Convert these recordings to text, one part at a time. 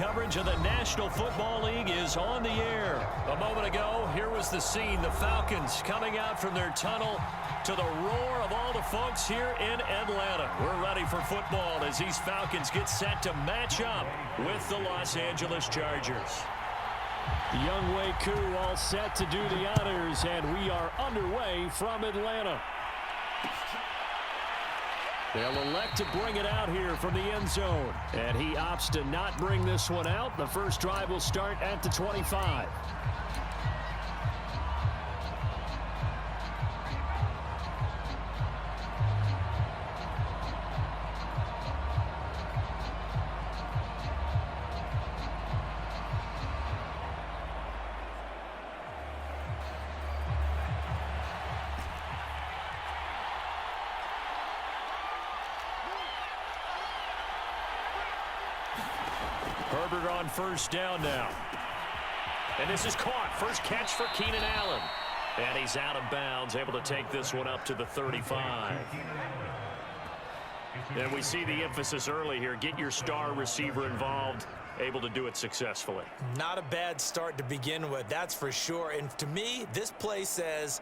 Coverage of the National Football League is on the air. A moment ago, here was the scene. The Falcons coming out from their tunnel to the roar of all the folks here in Atlanta. We're ready for football as these Falcons get set to match up with the Los Angeles Chargers. Young Wei Koo all set to do the honors, and we are underway from Atlanta. They'll elect to bring it out here from the end zone. And he opts to not bring this one out. The first drive will start at the 25. Herbert on first down now. And this is caught. First catch for Keenan Allen. And he's out of bounds, able to take this one up to the 35. And we see the emphasis early here. Get your star receiver involved, able to do it successfully. Not a bad start to begin with, that's for sure. And to me, this play says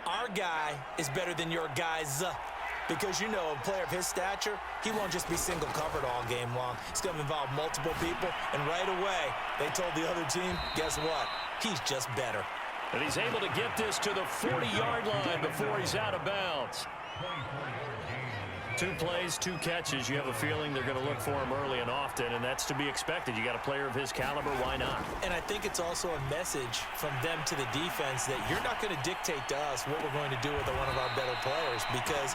our guy is better than your guys. Because, you know, a player of his stature, he won't just be single covered all game long. It's going to involve multiple people. And right away, they told the other team, guess what? He's just better. And he's able to get this to the 40-yard line before he's out of bounds. 2 plays, 2 catches. You have a feeling they're going to look for him early and often, and that's to be expected. You got a player of his caliber, why not? And I think it's also a message from them to the defense that you're not going to dictate to us what we're going to do with one of our better players, because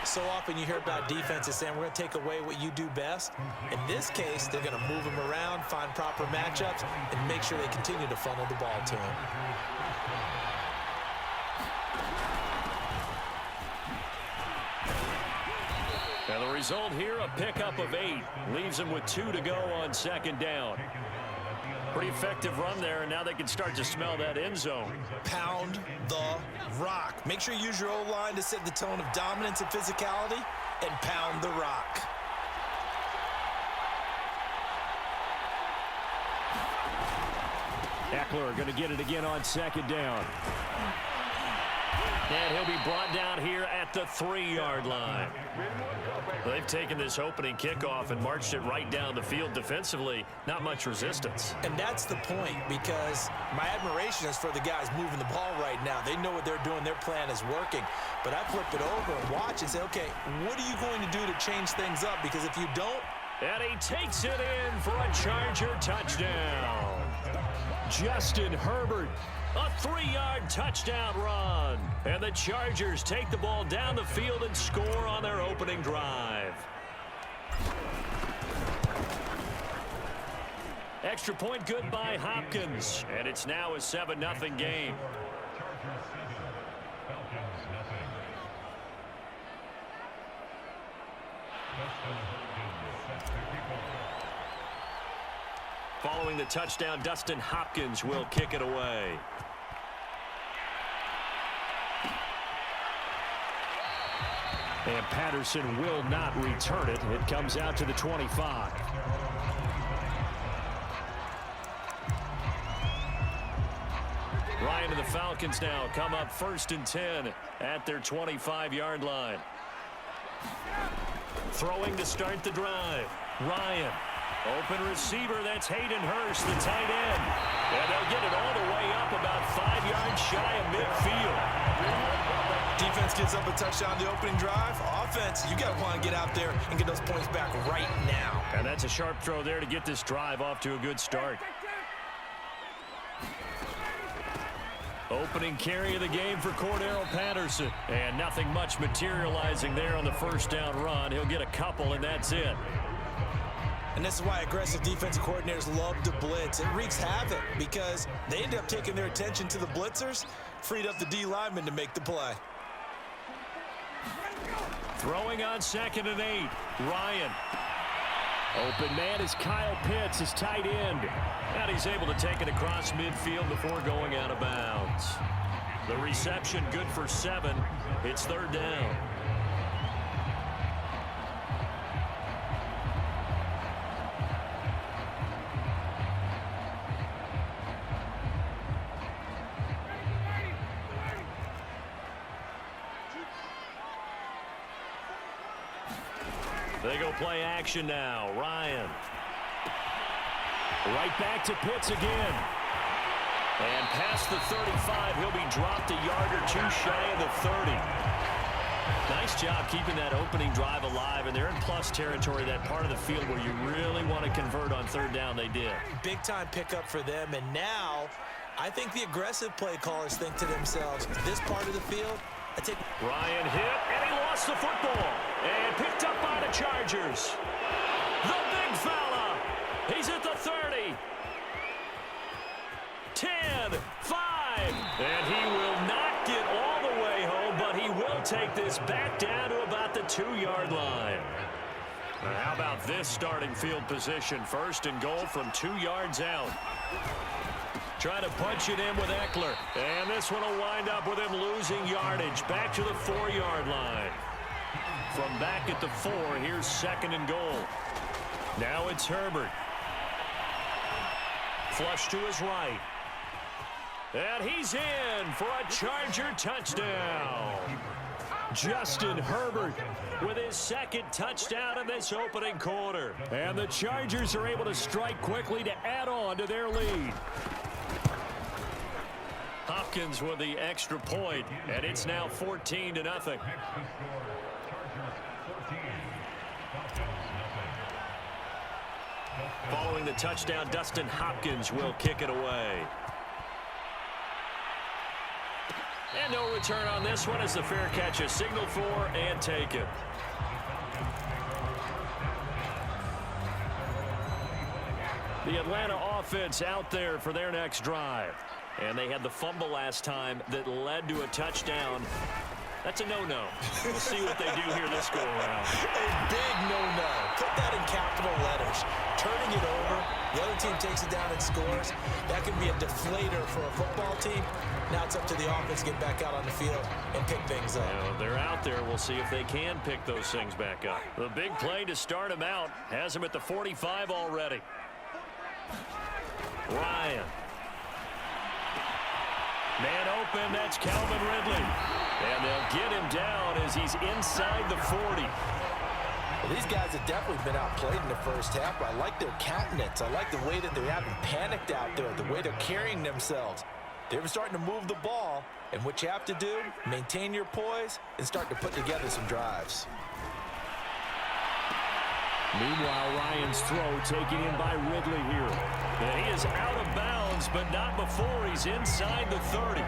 so often you hear about defenses saying we're going to take away what you do best. In this case, they're going to move him around, find proper matchups, and make sure they continue to funnel the ball to him. Now the result here, a pickup of 8. Leaves them with 2 to go on second down. Pretty effective run there, and now they can start to smell that end zone. Pound the rock. Make sure you use your O-line to set the tone of dominance and physicality, and pound the rock. Eckler going to get it again on second down. And he'll be brought down here at the 3-yard line. They've taken this opening kickoff and marched it right down the field defensively. Not much resistance. And that's the point, because my admiration is for the guys moving the ball right now. They know what they're doing. Their plan is working. But I flip it over and watch and say, okay, what are you going to do to change things up? Because if you don't... And he takes it in for a Charger touchdown. Justin Herbert. A 3-yard touchdown run. And the Chargers take the ball down the field and score on their opening drive. Extra point good by Hopkins. And it's now a 7-0 game. Following the touchdown, Dustin Hopkins will kick it away. And Patterson will not return it. It comes out to the 25. Ryan and the Falcons now come up 1st and 10 at their 25-yard line. Throwing to start the drive. Ryan. Open receiver, that's Hayden Hurst, the tight end. And they'll get it all the way up about 5 yards shy of midfield. Defense gives up a touchdown the opening drive. Offense, you got to want to get out there and get those points back right now. And that's a sharp throw there to get this drive off to a good start. Opening carry of the game for Cordero Patterson. And nothing much materializing there on the first down run. He'll get a couple, and that's it. And this is why aggressive defensive coordinators love to blitz. It wreaks havoc because they end up taking their attention to the blitzers, freed up the D lineman to make the play. Throwing on 2nd and 8. Ryan. Open man is Kyle Pitts, his tight end. And he's able to take it across midfield before going out of bounds. The reception good for 7. It's 3rd down. They go play action now. Ryan. Right back to Pitts again. And past the 35, he'll be dropped a yard or two shy of the 30. Nice job keeping that opening drive alive, and they're in plus territory, that part of the field where you really want to convert on third down. They did. Big-time pickup for them, and now I think the aggressive play callers think to themselves, this part of the field, Ryan hit, and he lost the football. And picked up by the Chargers. The big fella. He's at the 30. 10, 5. And he will not get all the way home, but he will take this back down to about the 2-yard line. Now, how about this starting field position? First and goal from 2 yards out. Trying to punch it in with Eckler. And this one will wind up with him losing yardage. Back to the 4-yard line. From back at the 4, here's second and goal. Now it's Herbert. Flush to his right. And he's in for a Charger touchdown. Justin Herbert with his second touchdown in this opening quarter. And the Chargers are able to strike quickly to add on to their lead. Hopkins with the extra point, and it's now 14-0. Following the touchdown, Dustin Hopkins will kick it away. And no return on this one as the fair catch is signaled for and taken. The Atlanta offense out there for their next drive. And they had the fumble last time that led to a touchdown. That's a no-no. We'll see what they do here this go-around. A big no-no. Put that in capital letters. Turning it over, the other team takes it down and scores. That can be a deflator for a football team. Now it's up to the offense to get back out on the field and pick things up. You know, they're out there. We'll see if they can pick those things back up. The big play to start him out has him at the 45 already. Ryan. Man open, that's Calvin Ridley. And they'll get him down as he's inside the 40. Well, these guys have definitely been outplayed in the first half, but I like their countenance. I like the way that they haven't panicked out there, the way they're carrying themselves. They're starting to move the ball, and what you have to do, maintain your poise and start to put together some drives. Meanwhile, Ryan's throw taken in by Ridley here. And he is out of bounds, but not before he's inside the 30.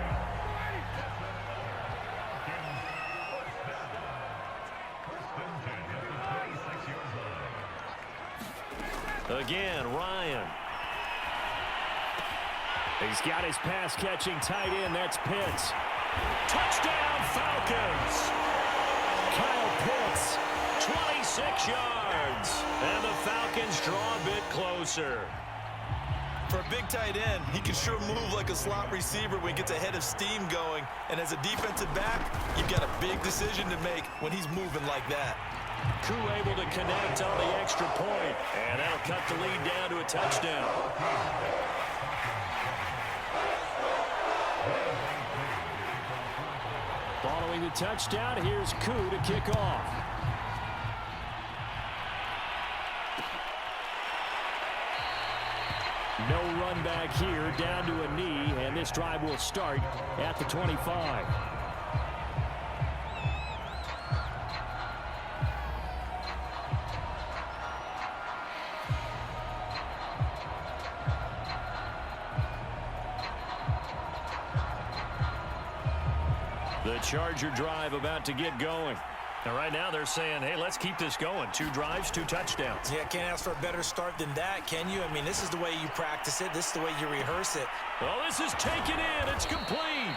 Again, Ryan. He's got his pass-catching tight end. That's Pitts. Touchdown, Falcons. Kyle Pitts. 26 yards. And the Falcons draw a bit closer. For a big tight end, he can sure move like a slot receiver when he gets a head of steam going. And as a defensive back, you've got a big decision to make when he's moving like that. Koo able to connect on the extra point. And that'll cut the lead down to a touchdown. Following the touchdown, here's Koo to kick off. No run back here, down to a knee, and this drive will start at the 25. The Charger drive about to get going. And right now they're saying, hey, let's keep this going. 2 drives, 2 touchdowns. Yeah, can't ask for a better start than that, can you? I mean, this is the way you practice it. This is the way you rehearse it. Well, this is taken in. It's complete.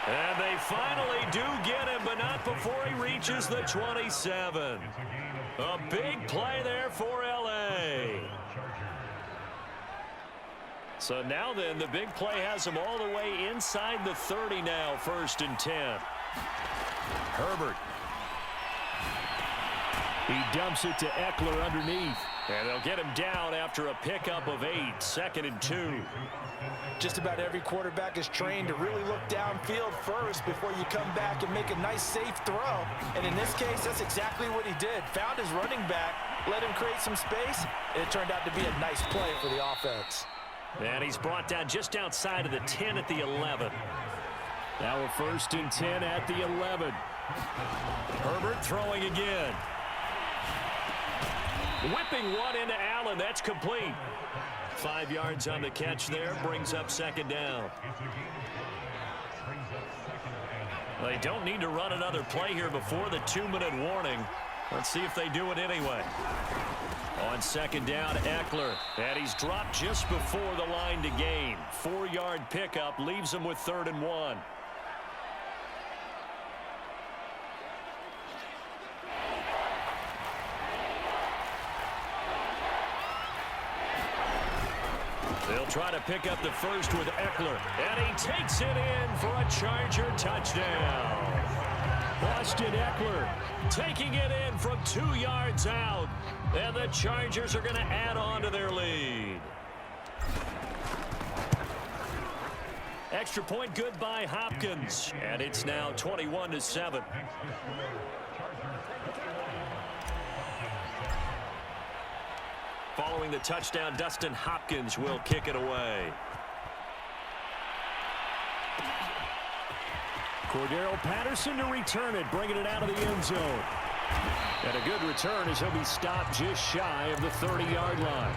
And they finally do get him, but not before he reaches the 27. A big play there for L.A. So now then, the big play has him all the way inside the 30 now, 1st and 10. Herbert. He dumps it to Eckler underneath. And they'll get him down after a pickup of 8, 2nd and 2. Just about every quarterback is trained to really look downfield first before you come back and make a nice, safe throw. And in this case, that's exactly what he did. Found his running back, let him create some space, and it turned out to be a nice play for the offense. And he's brought down just outside of the 10 at the 11. Now a 1st and 10 at the 11. Herbert throwing again. Whipping one into Allen. That's complete. 5 yards on the catch there. Brings up 2nd down. They don't need to run another play here before the 2-minute warning. Let's see if they do it anyway. On 2nd down, Eckler. And he's dropped just before the line to gain. 4-yard pickup leaves him with 3rd and 1. They'll try to pick up the first with Eckler. And he takes it in for a Charger touchdown. Austin Eckler taking it in from 2 yards out. And the Chargers are going to add on to their lead. Extra point good by Hopkins. And it's now 21-7. Following the touchdown, Dustin Hopkins will kick it away. Cordero Patterson to return it, bringing it out of the end zone. And a good return as he'll be stopped just shy of the 30-yard line.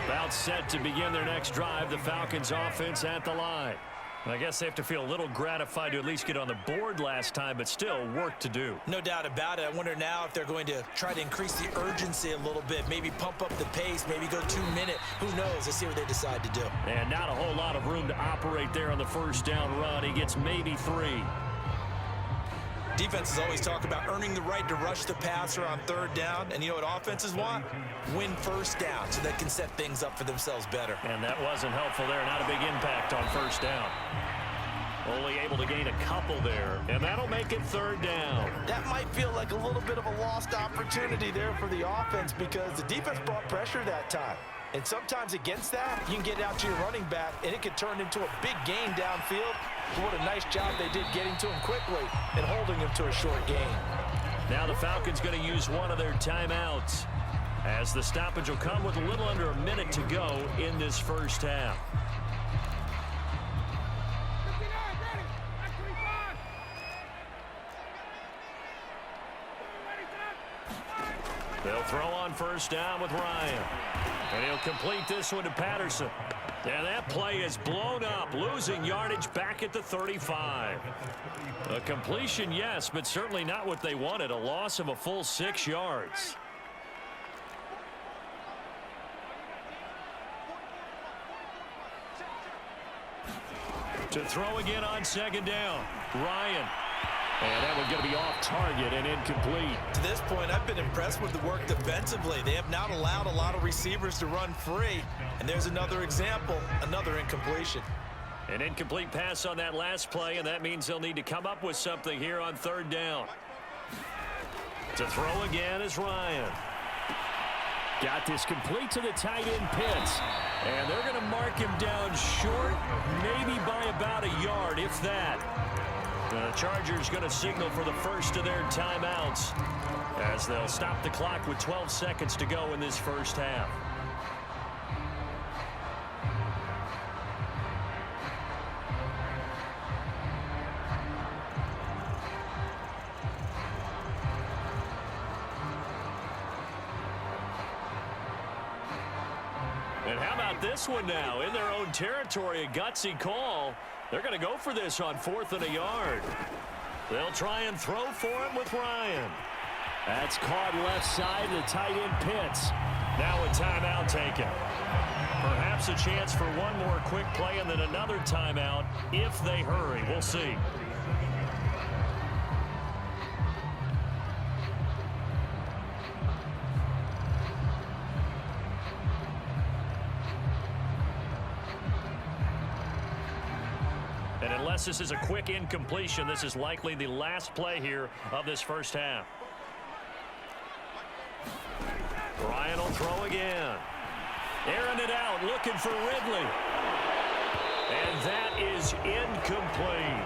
About set to begin their next drive, the Falcons offense at the line. I guess they have to feel a little gratified to at least get on the board last time, but still work to do. No doubt about it. I wonder now if they're going to try to increase the urgency a little bit, maybe pump up the pace, maybe go 2-minute. Who knows? Let's see what they decide to do. And not a whole lot of room to operate there on the 1st down run. He gets maybe 3. Defenses always talk about earning the right to rush the passer on 3rd down. And you know what offenses want? Win 1st down so they can set things up for themselves better. And that wasn't helpful there. Not a big impact on 1st down. Only able to gain a couple there. And that'll make it 3rd down. That might feel like a little bit of a lost opportunity there for the offense because the defense brought pressure that time. And sometimes against that, you can get out to your running back, and it can turn into a big gain downfield. What a nice job they did getting to him quickly and holding him to a short gain. Now the Falcons going to use one of their timeouts, as the stoppage will come with a little under a minute to go in this 1st half. They'll throw on 1st down with Ryan. And he'll complete this one to Patterson. And that play is blown up, losing yardage back at the 35. A completion, yes, but certainly not what they wanted. A loss of a full 6 yards. To throw again on 2nd down, Ryan. And that one's going to be off target and incomplete. To this point, I've been impressed with the work defensively. They have not allowed a lot of receivers to run free. And there's another example, another incompletion. An incomplete pass on that last play, and that means they'll need to come up with something here on 3rd down. To throw again is Ryan. Got this complete to the tight end Pitts. And they're going to mark him down short, maybe by about a yard, if that. The Chargers going to signal for the first of their timeouts as they'll stop the clock with 12 seconds to go in this 1st half. And how about this one now? In their own territory, a gutsy call. They're going to go for this on 4th and a yard. They'll try and throw for him with Ryan. That's caught left side, the tight end Pitts. Now a timeout taken. Perhaps a chance for one more quick play and then another timeout if they hurry. We'll see. And unless this is a quick incompletion, this is likely the last play here of this 1st half. Ryan will throw again. Airing it out, looking for Ridley. And that is incomplete.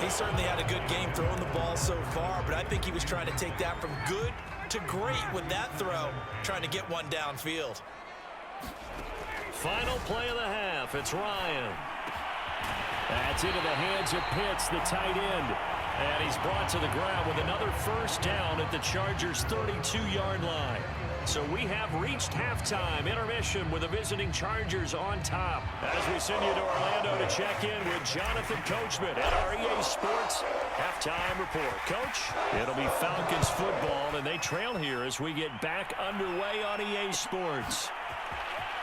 He certainly had a good game throwing the ball so far, but I think he was trying to take that from good to great with that throw, trying to get one downfield. Final play of the half. It's Ryan. That's into the hands of Pitts, the tight end. And he's brought to the ground with another first down at the Chargers' 32-yard line. So we have reached halftime intermission with the visiting Chargers on top. As we send you to Orlando to check in with Jonathan Coachman at our EA Sports halftime report. Coach, it'll be Falcons football, and they trail here as we get back underway on EA Sports.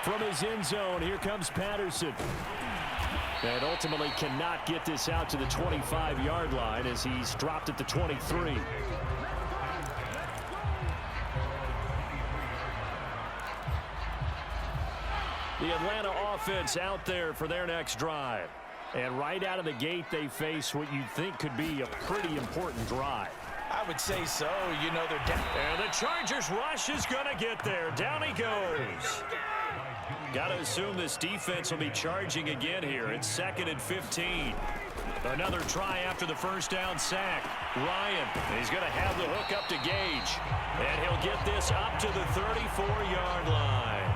From his end zone, here comes Patterson. And ultimately cannot get this out to the 25-yard line as he's dropped at the 23. The Atlanta offense out there for their next drive. And right out of the gate, they face what you'd think could be a pretty important drive. I would say so. You know they're down. And the Chargers rush is going to get there. Down he goes. Got to assume this defense will be charging again here. It's 2nd and 15. Another try after the first down sack. Ryan, he's going to have the hook up to Gage. And he'll get this up to the 34-yard line.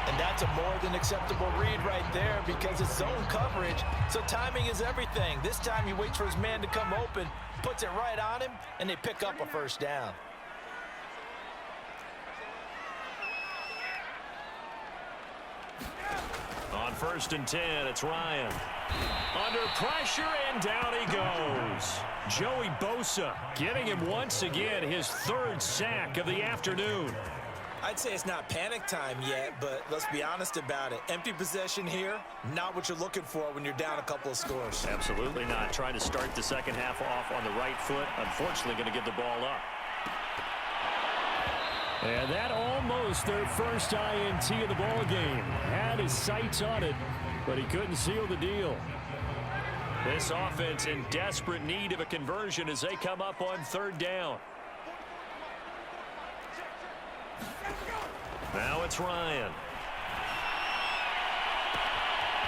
And that's a more than acceptable read right there because it's zone coverage, so timing is everything. This time he waits for his man to come open, puts it right on him, and they pick up a first down. On 1st and 10, it's Ryan. Under pressure, and down he goes. Joey Bosa getting him once again his 3rd sack of the afternoon. I'd say it's not panic time yet, but let's be honest about it. Empty possession here, not what you're looking for when you're down a couple of scores. Absolutely not. Trying to start the second half off on the right foot. Unfortunately, going to give the ball up. And that almost their first INT of the ball game. Had his sights on it, but he couldn't seal the deal. This offense in desperate need of a conversion as they come up on 3rd down. Now it's Ryan.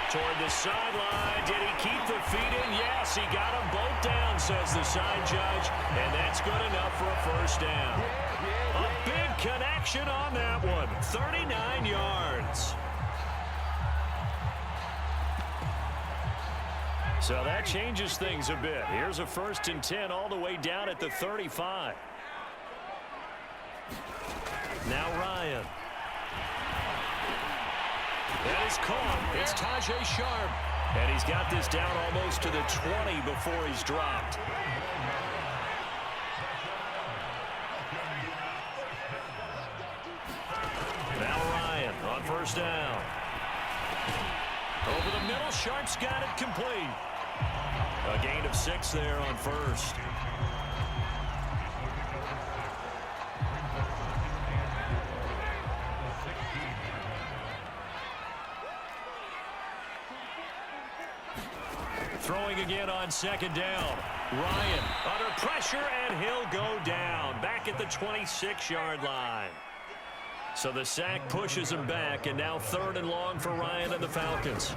Toward the sideline. Did he keep the feet in? Yes, he got them both down, says the side judge. And that's good enough for a first down. A big connection on that one. 39 yards. So that changes things a bit. Here's a 1st and 10 all the way down at the 35. Now Ryan. That is caught. It's Tajay Sharp. And he's got this down almost to the 20 before he's dropped. Now Ryan on 1st down. Over the middle, Sharp's got it complete. A gain of 6 there on 1st. Throwing again on 2nd down. Ryan under pressure, and he'll go down. Back at the 26-yard line. So the sack pushes him back, and now 3rd and long for Ryan and the Falcons.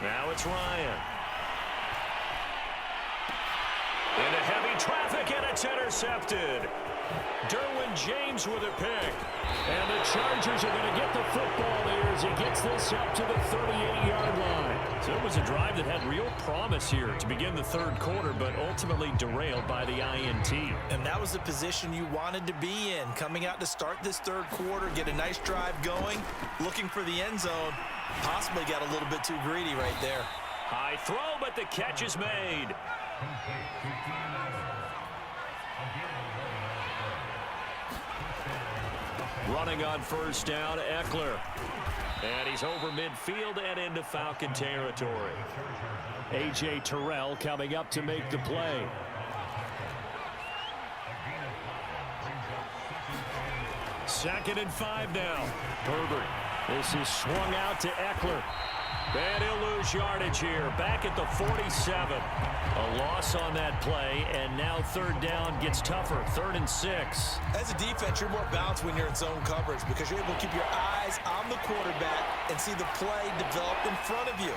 Now it's Ryan. Into heavy traffic, and it's intercepted. Derwin James with a pick. And the Chargers are going to get the football here as he gets this up to the 38-yard line. So it was a drive that had real promise here to begin the 3rd quarter, but ultimately derailed by the INT. And that was the position you wanted to be in. Coming out to start this 3rd quarter, get a nice drive going, looking for the end zone. Possibly got a little bit too greedy right there. High throw, but the catch is made. Running on 1st down, Eckler. And he's over midfield and into Falcon territory. A.J. Terrell coming up to make the play. Second and 5 now. Herbert This is swung out to Eckler. And he'll lose yardage here. Back at the 47. A loss on that play, and now third down gets tougher. 3rd and 6. As a defense, you're more balanced when you're in zone coverage because you're able to keep your eyes on the quarterback and see the play develop in front of you.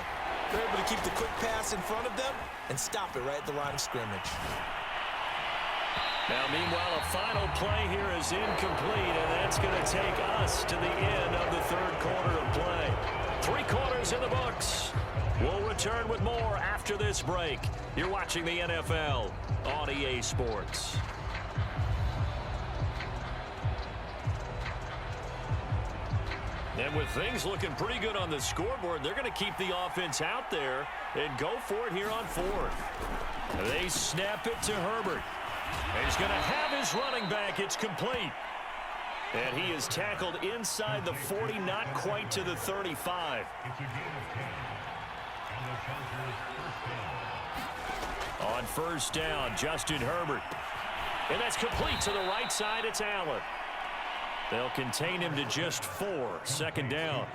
They're able to keep the quick pass in front of them and stop it right at the line of scrimmage. Now, meanwhile, a final play here is incomplete, and that's going to take us to the end of the 3rd quarter of play. 3 quarters in the books. We'll return with more after this break. You're watching the NFL on EA Sports. And with things looking pretty good on the scoreboard, they're going to keep the offense out there and go for it here on 4th. They snap it to Herbert. He's going to have his running back. It's complete. And he is tackled inside the 40, not quite to the 35. On 1st down, Justin Herbert. And that's complete to the right side. It's Allen. They'll contain him to just 4. 2nd down.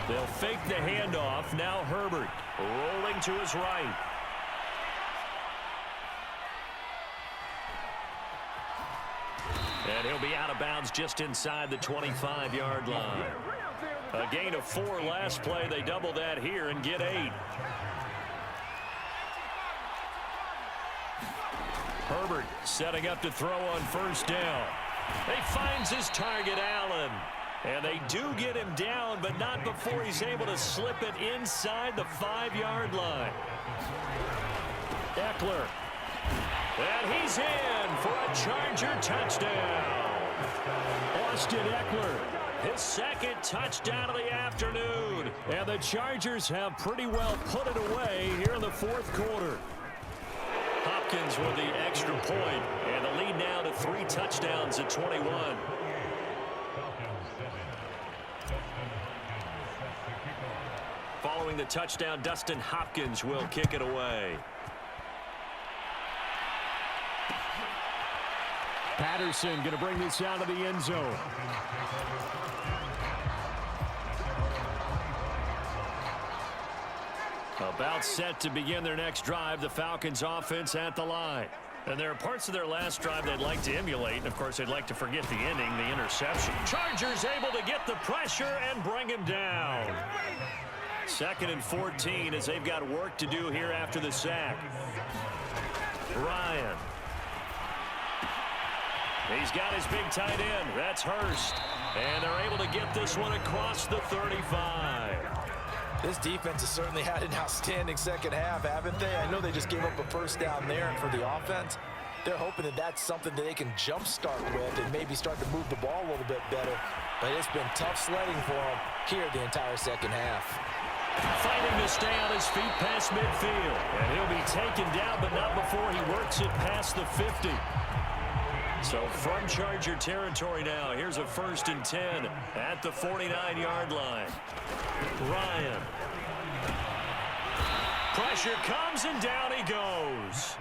They'll fake the handoff. Now Herbert rolling to his right. And he'll be out of bounds just inside the 25-yard line. A gain of 4 last play. They double that here and get 8. Herbert setting up to throw on 1st down. He finds his target, Allen. And they do get him down, but not before he's able to slip it inside the 5-yard line. Eckler. And he's in for a Charger touchdown. Austin Eckler. His 2nd touchdown of the afternoon. And the Chargers have pretty well put it away here in the 4th quarter. Hopkins with the extra point, and the lead now to 3 touchdowns at 21. Following the touchdown, Dustin Hopkins will kick it away. Patterson going to bring this out of the end zone. About set to begin their next drive, the Falcons offense at the line. And there are parts of their last drive they'd like to emulate. And, of course, they'd like to forget the ending, the interception. Chargers able to get the pressure and bring him down. 2nd and 14 as they've got work to do here after the sack. Ryan. He's got his big tight end. That's Hurst. And they're able to get this one across the 35. This defense has certainly had an outstanding 2nd half, haven't they? I know they just gave up a 1st down there, and for the offense, they're hoping that that's something that they can jumpstart with and maybe start to move the ball a little bit better. But it's been tough sledding for them here the entire 2nd half. Fighting to stay on his feet past midfield. And he'll be taken down, but not before he works it past the 50. So from Charger territory now, here's a 1st and 10 at the 49-yard line. Ryan. Pressure comes, and down he goes.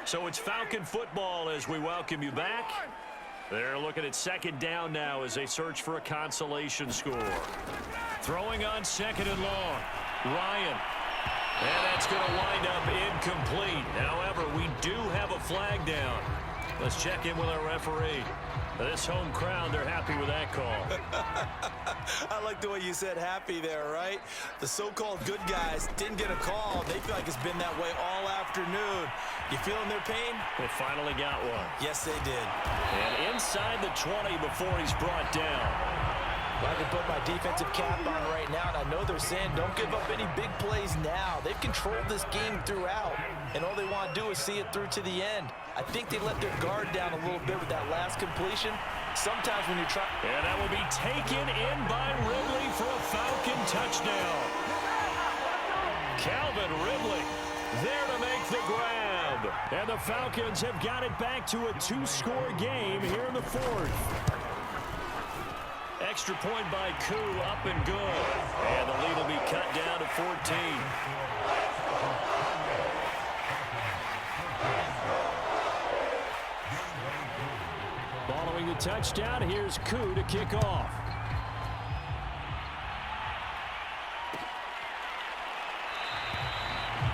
So it's Falcon football as we welcome you back. They're looking at 2nd down now as they search for a consolation score. Throwing on 2nd and long. Ryan. And that's going to wind up incomplete. However, we do have a flag down. Let's check in with our referee. This home crowd, they're happy with that call. I like the way you said happy there, right? The so-called good guys didn't get a call. They feel like it's been that way all afternoon. You feeling their pain? They finally got one. Yes, they did. And inside the 20 before he's brought down. Well, I can put my defensive cap on right now, and I know they're saying don't give up any big plays now. They've controlled this game throughout, and all they want to do is see it through to the end. I think they let their guard down a little bit with that last completion. Sometimes when you're trying... And that will be taken in by Ridley for a Falcon touchdown. Calvin Ridley there to make the grab. And the Falcons have got it back to a 2-score game here in the 4th. Extra point by Koo, up and good. And the lead will be cut down to 14. Following the touchdown, here's Koo to kick off.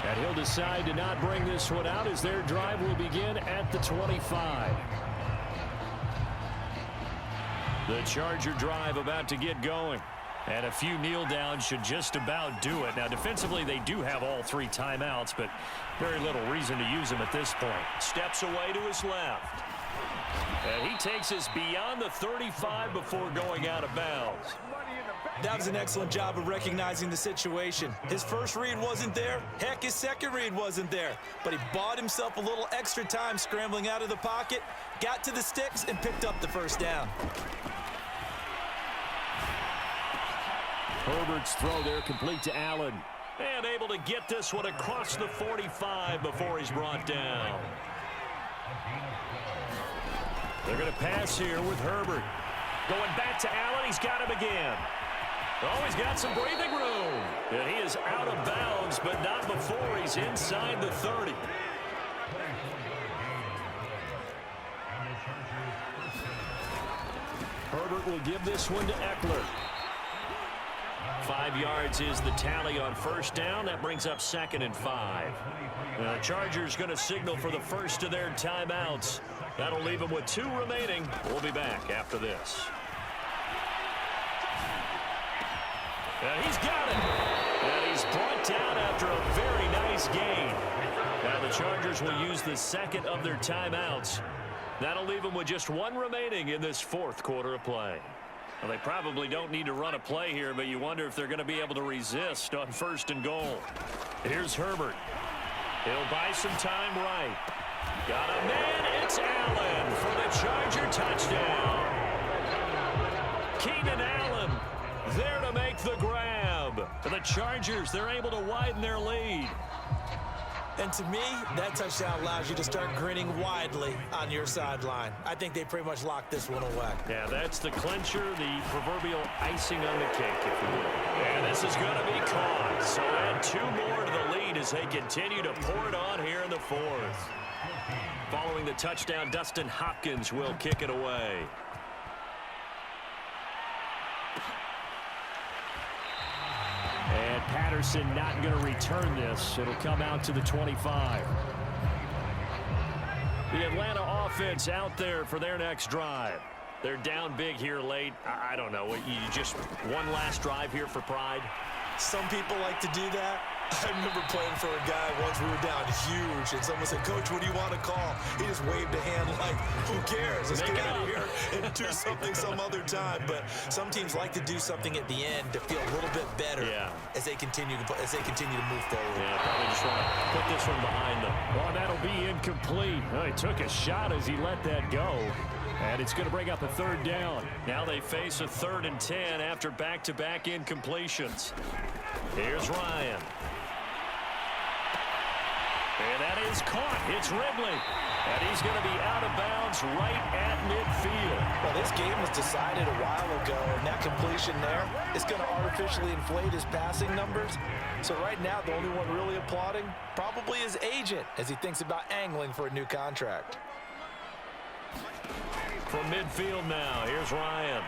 And he'll decide to not bring this one out as their drive will begin at the 25. The Charger drive about to get going. And a few kneel downs should just about do it. Now, defensively, they do have all 3 timeouts, but very little reason to use them at this point. Steps away to his left. And he takes us beyond the 35 before going out of bounds. That was an excellent job of recognizing the situation. His first read wasn't there. Heck, his second read wasn't there. But he bought himself a little extra time scrambling out of the pocket, got to the sticks, and picked up the first down. Herbert's throw there complete to Allen. And able to get this one across the 45 before he's brought down. They're going to pass here with Herbert. Going back to Allen. He's got him again. Oh, he's got some breathing room. And he is out of bounds, but not before he's inside the 30. Herbert will give this one to Eckler. 5 yards is the tally on first down. That brings up 2nd and 5. The Chargers going to signal for the first of their timeouts. That'll leave them with 2 remaining. We'll be back after this. And he's got it. And he's brought down after a very nice gain. Now the Chargers will use the second of their timeouts. That'll leave them with just 1 remaining in this 4th quarter of play. Well, they probably don't need to run a play here, but you wonder if they're going to be able to resist on 1st and goal. Here's Herbert. He'll buy some time right. Got a man. It's Allen for the Charger touchdown. Keenan Allen there to make the grab. For the Chargers, they're able to widen their lead. And to me, that touchdown allows you to start grinning widely on your sideline. I think they pretty much locked this one away. Yeah, that's the clincher, the proverbial icing on the cake, if you will. And this is going to be caught. So add 2 more to the lead as they continue to pour it on here in the 4th. Following the touchdown, Dustin Hopkins will kick it away. And Patterson not going to return this. It'll come out to the 25. The Atlanta offense out there for their next drive. They're down big here late. I don't know. You just one last drive here for pride? Some people like to do that. I remember playing for a guy once. We were down huge, and someone said, "Coach, what do you want to call?" He just waved a hand like, "Who cares? Let's get out of here and do something some other time." But some teams like to do something at the end to feel a little bit better as they continue to move forward. Yeah, probably just want to put this one behind them. Well, that'll be incomplete. Well, he took a shot as he let that go. And it's going to bring up a 3rd down. Now they face a 3rd and 10 after back-to-back incompletions. Here's Ryan. And that is caught. It's Ridley. And he's going to be out of bounds right at midfield. Well, this game was decided a while ago, and that completion there is going to artificially inflate his passing numbers. So right now, the only one really applauding probably his agent as he thinks about angling for a new contract. From midfield now, here's Ryan.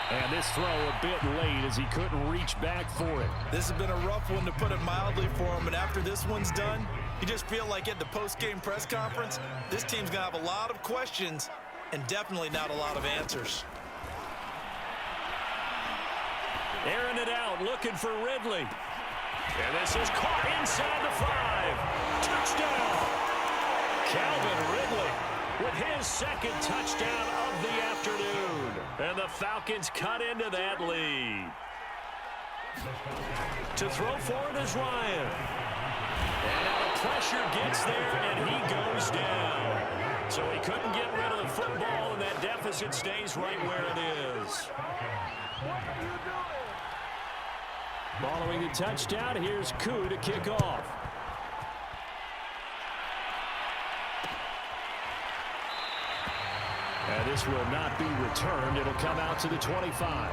And this throw a bit late as he couldn't reach back for it. This has been a rough one, to put it mildly, for him. And after this one's done, you just feel like at the post-game press conference, this team's going to have a lot of questions and definitely not a lot of answers. Airing it out, looking for Ridley. And this is caught inside the 5. Touchdown! Calvin Ridley with his 2nd touchdown of the afternoon. And the Falcons cut into that lead. To throw for it is Ryan. And now the pressure gets there, and he goes down. So he couldn't get rid of the football, and that deficit stays right where it is. Following the touchdown, here's Koo to kick off. And this will not be returned. It'll come out to the 25.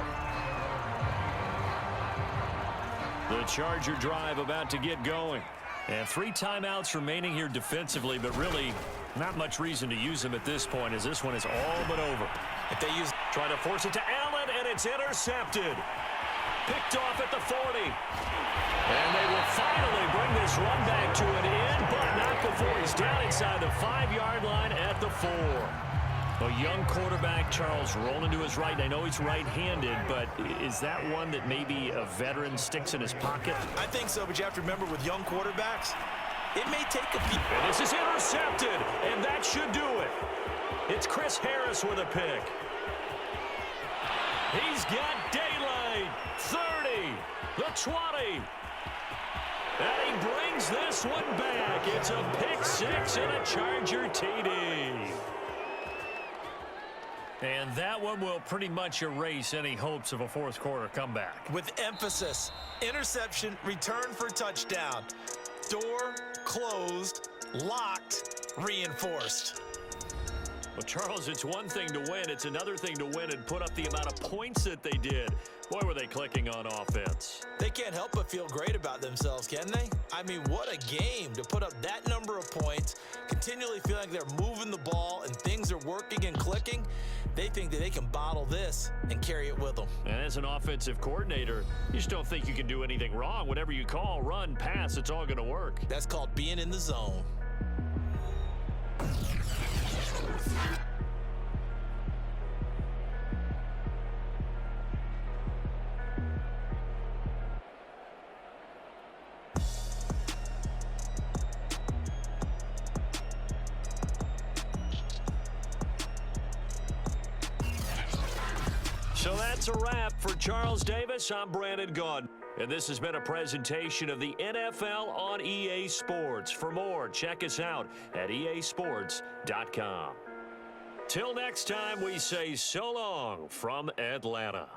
The Charger drive about to get going. And 3 timeouts remaining here defensively, but really not much reason to use them at this point as this one is all but over. If they use, try to force it to Allen, and it's intercepted. Picked off at the 40. And they will finally bring this run back to an end, but not before he's down inside the 5-yard line at the 4. A young quarterback, Charles, rolling to his right. I know he's right-handed, but is that one that maybe a veteran sticks in his pocket? I think so, but you have to remember with young quarterbacks, it may take a few. And this is intercepted, and that should do it. It's Chris Harris with a pick. He's got daylight. 30, the 20. And he brings this one back. It's a pick 6 and a Charger TD. And that one will pretty much erase any hopes of a fourth quarter comeback. With emphasis, interception, return for touchdown. Door closed, locked, reinforced. Well, Charles, it's one thing to win. It's another thing to win and put up the amount of points that they did. Boy, were they clicking on offense. They can't help but feel great about themselves, can they? I mean, what a game to put up that number of points, continually feeling like they're moving the ball and things are working and clicking. They think that they can bottle this and carry it with them. And as an offensive coordinator, you just don't think you can do anything wrong. Whatever you call, run, pass, it's all going to work. That's called being in the zone. So that's a wrap for Charles Davis. I'm Brandon Gaudin. And this has been a presentation of the NFL on EA Sports. For more, check us out at easports.com. Till next time, we say so long from Atlanta.